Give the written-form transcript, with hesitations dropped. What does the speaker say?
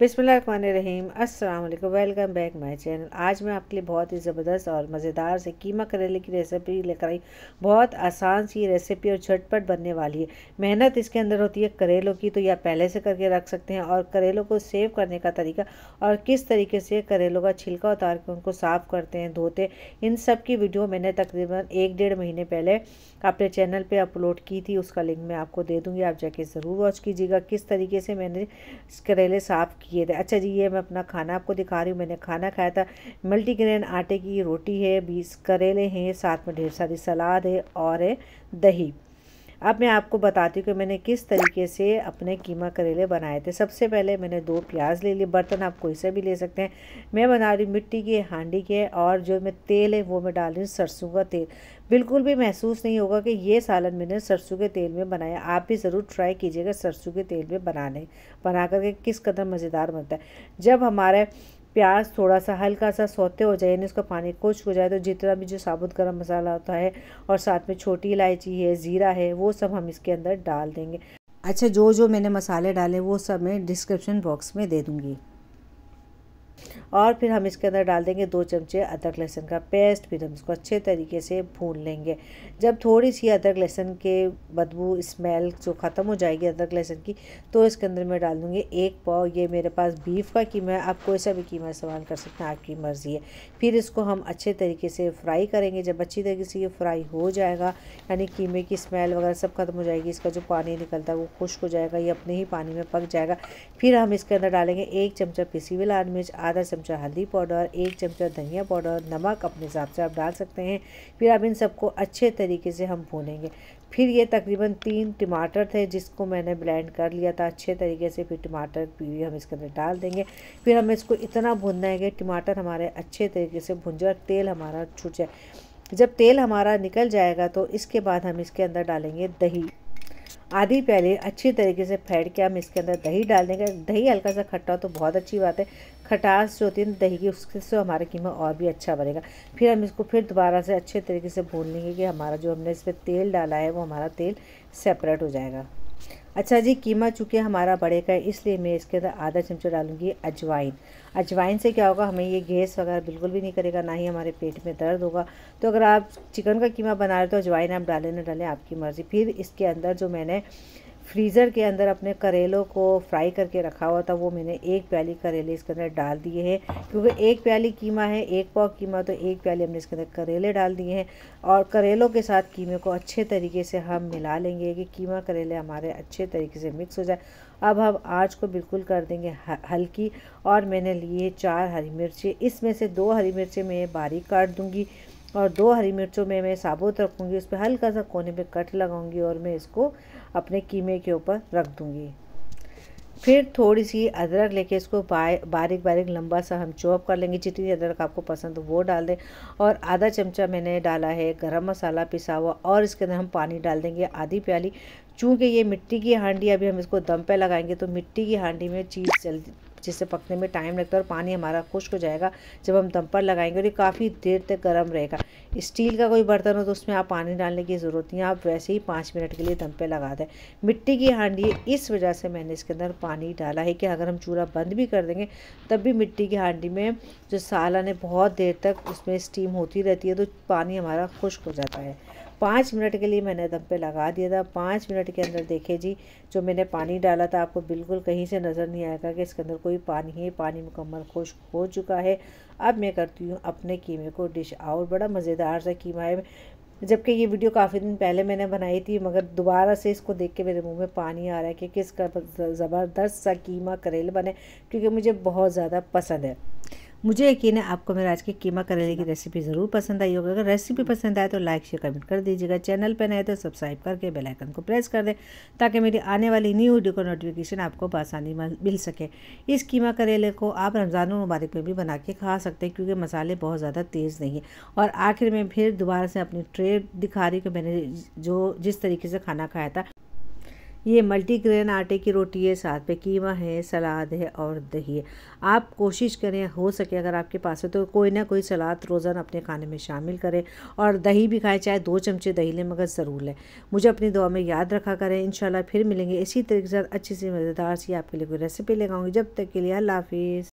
बिस्मिल्लाहिर्रहमानिर्रहीम। अस्सलाम वालेकुम। Welcome back my channel. आज मैं आपके लिए बहुत ही ज़बरदस्त और मज़ेदार से कीमा करेले की रेसिपी लेकर आई। बहुत आसान सी रेसिपी और झटपट बनने वाली है। मेहनत इसके अंदर होती है करेलों की, तो या पहले से करके रख सकते हैं। और करेलों को सेव करने का तरीका और किस तरीके से करेलों का छिलका उतार के उनको साफ़ करते हैं, धोते, इन सब की वीडियो मैंने तकरीबन 1-1.5 महीने पहले अपने चैनल पे अपलोड की थी। उसका लिंक मैं आपको दे दूँगी, आप जाके ज़रूर वॉच कीजिएगा किस तरीके से मैंने करेले साफ़ किए थे। अच्छा जी, ये मैं अपना खाना आपको दिखा रही हूँ। मैंने खाना खाया था, मल्टीग्रेन आटे की रोटी है, 20 करेले हैं, साथ में ढेर सारी सलाद है और है दही। अब मैं आपको बताती हूँ कि मैंने किस तरीके से अपने कीमा करेले बनाए थे। सबसे पहले मैंने 2 प्याज ले लिए। बर्तन आप कोई से भी ले सकते हैं। मैं बना रही हूँ मिट्टी के हांडी के, और जो मैं तेल है वो मैं डाल रही हूँ सरसों का तेल। बिल्कुल भी महसूस नहीं होगा कि ये सालन मैंने सरसों के तेल में बनाया। आप भी ज़रूर ट्राई कीजिएगा सरसों के तेल में बना करके किस कदर मज़ेदार बनता है। जब हमारे प्याज थोड़ा सा हल्का सा सौते हो जाए, यानी उसका पानी खुश्क हो जाए, तो जितना भी जो साबुत गरम मसाला होता है और साथ में छोटी इलायची है, ज़ीरा है, वो सब हम इसके अंदर डाल देंगे। अच्छा, जो जो मैंने मसाले डाले वो सब मैं डिस्क्रिप्शन बॉक्स में दे दूँगी। और फिर हम इसके अंदर डाल देंगे 2 चमचे अदरक लहसुन का पेस्ट। फिर हम इसको अच्छे तरीके से भून लेंगे। जब थोड़ी सी अदरक लहसुन के बदबू स्मेल जो ख़त्म हो जाएगी अदरक लहसुन की, तो इसके अंदर मैं डाल दूँगी 1 पाव, ये मेरे पास बीफ का कीमा है, आप कोई सा भी कीमा इस्तेमाल कर सकते हैं, आपकी मर्ज़ी है। फिर इसको हम अच्छे तरीके से फ्राई करेंगे। जब अच्छी तरीके से ये फ्राई हो जाएगा, यानी कीमे की स्मेल वगैरह सब खत्म हो जाएगी, इसका जो पानी निकलता है वो खुश्क हो जाएगा, ये अपने ही पानी में पक जाएगा। फिर हम इसके अंदर डालेंगे 1 चमचा पिसी हुई लाल मिर्च, आधा चमचा हल्दी पाउडर, 1 चमचा धनिया पाउडर, नमक अपने हिसाब से आप डाल सकते हैं। फिर अब इन सबको अच्छे तरीके से हम भूनेंगे। फिर ये तकरीबन 3 टमाटर थे जिसको मैंने ब्लेंड कर लिया था अच्छे तरीके से। फिर टमाटर प्यूरी हम इसके अंदर डाल देंगे। फिर हमें इसको इतना भूनना है कि टमाटर हमारे अच्छे तरीके से भुन जाए, तेल हमारा छूट जाए। जब तेल हमारा निकल जाएगा तो इसके बाद हम इसके अंदर डालेंगे दही। आधी प्याली अच्छी तरीके से फेंट के हम इसके अंदर दही डाल देंगे। दही हल्का सा खट्टा हो तो बहुत अच्छी बात है। खटास जो होती है दही की, उससे हमारा कीमा और भी अच्छा बनेगा। फिर हम इसको फिर दोबारा से अच्छे तरीके से भून लेंगे कि हमारा जो हमने इस पर तेल डाला है वो हमारा तेल सेपरेट हो जाएगा। अच्छा जी, कीमा चूँकि हमारा बढ़ेगा, इसलिए मैं इसके अंदर आधा चमचा डालूंगी अजवाइन। अजवाइन से क्या होगा, हमें ये गैस वगैरह बिल्कुल भी नहीं करेगा, ना ही हमारे पेट में दर्द होगा। तो अगर आप चिकन का कीमा बना रहे हो तो अजवाइन आप डालें ना डालें, आपकी मर्ज़ी। फिर इसके अंदर जो मैंने फ्रीज़र के अंदर अपने करेलों को फ्राई करके रखा हुआ था, वो मैंने 1 प्याली करेले इसके अंदर डाल दिए हैं। क्योंकि 1 प्याली कीमा है, 1 पाव कीमा, तो 1 प्याली हमने इसके अंदर करेले डाल दिए हैं। और करेलों के साथ कीमे को अच्छे तरीके से हम मिला लेंगे कि कीमा करेले हमारे अच्छे तरीके से मिक्स हो जाए। अब हम आँच को बिल्कुल कर देंगे हल्की। और मैंने लिए 4 हरी मिर्ची, इसमें से 2 हरी मिर्ची मैं बारीक काट दूँगी और 2 हरी मिर्चों में मैं साबुत रखूँगी। उस पर हल्का सा कोने पे कट लगाऊंगी और मैं इसको अपने कीमे के ऊपर रख दूँगी। फिर थोड़ी सी अदरक लेके इसको बारीक बारीक लंबा सा हम चॉप कर लेंगे। जितनी अदरक आपको पसंद हो वो डाल दें। और आधा चमचा मैंने डाला है गरम मसाला पिसा हुआ, और इसके अंदर हम पानी डाल देंगे आधी प्याली। चूँकि ये मिट्टी की हांडी, अभी हम इसको दम पे लगाएंगे तो मिट्टी की हांडी में चीज़ जल्दी, जिससे पकने में टाइम लगता है और पानी हमारा खुश्क हो जाएगा जब हम दम पर लगाएंगे, और ये काफ़ी देर तक गर्म रहेगा। स्टील का कोई बर्तन हो तो उसमें आप पानी डालने की ज़रूरत नहीं है, आप वैसे ही 5 मिनट के लिए दम पे लगा दें। मिट्टी की हांडी है, इस वजह से मैंने इसके अंदर पानी डाला है कि अगर हम चूल्हा बंद भी कर देंगे तब भी मिट्टी की हांडी में जो सालन है बहुत देर तक उसमें स्टीम होती रहती है, तो पानी हमारा खुश्क हो जाता है। 5 मिनट के लिए मैंने दम पे लगा दिया था। 5 मिनट के अंदर देखिए जी, जो मैंने पानी डाला था आपको बिल्कुल कहीं से नज़र नहीं आएगा कि इसके अंदर कोई पानी है। पानी मुकम्मल खुश्क हो चुका है। अब मैं करती हूँ अपने कीमे को डिश आउट। बड़ा मज़ेदार सा कीमा है, जबकि ये वीडियो काफ़ी दिन पहले मैंने बनाई थी, मगर दोबारा से इसको देख के मेरे मुंह में पानी आ रहा है कि किसका ज़बरदस्त सा कीमा करेले बने, क्योंकि मुझे बहुत ज़्यादा पसंद है। मुझे यकीन है आपको मेरे आज की कीमा करेले की रेसिपी ज़रूर पसंद आई होगी। अगर रेसिपी पसंद आए तो लाइक शेयर कमेंट कर दीजिएगा। चैनल पर नए तो सब्सक्राइब करके बेल आइकन को प्रेस कर दें, ताकि मेरी आने वाली न्यू वीडियो का नोटिफिकेशन आपको आसानी मिल सके। इस कीमा करेले को आप रमज़ान मुबारक में भी बना के खा सकते हैं, क्योंकि मसाले बहुत ज़्यादा तेज़ नहीं है। और आखिर में फिर दोबारा से अपनी ट्रे दिखा रही कि मैंने जो जिस तरीके से खाना खाया था, ये मल्टीग्रेन आटे की रोटी है, साथ पे कीमा है, सलाद है और दही है। आप कोशिश करें, हो सके अगर आपके पास है तो कोई ना कोई सलाद रोज़ाना अपने खाने में शामिल करें, और दही भी खाएं, चाहे 2 चमचे दही लें मगर ज़रूर लें। मुझे अपनी दुआ में याद रखा करें। इंशाल्लाह फिर मिलेंगे इसी तरीके के साथ अच्छी सी मज़ेदार सी आपके लिए कोई रेसिपी लेकर आऊँगी। जब तक के लिए अल्लाह हाफिज़।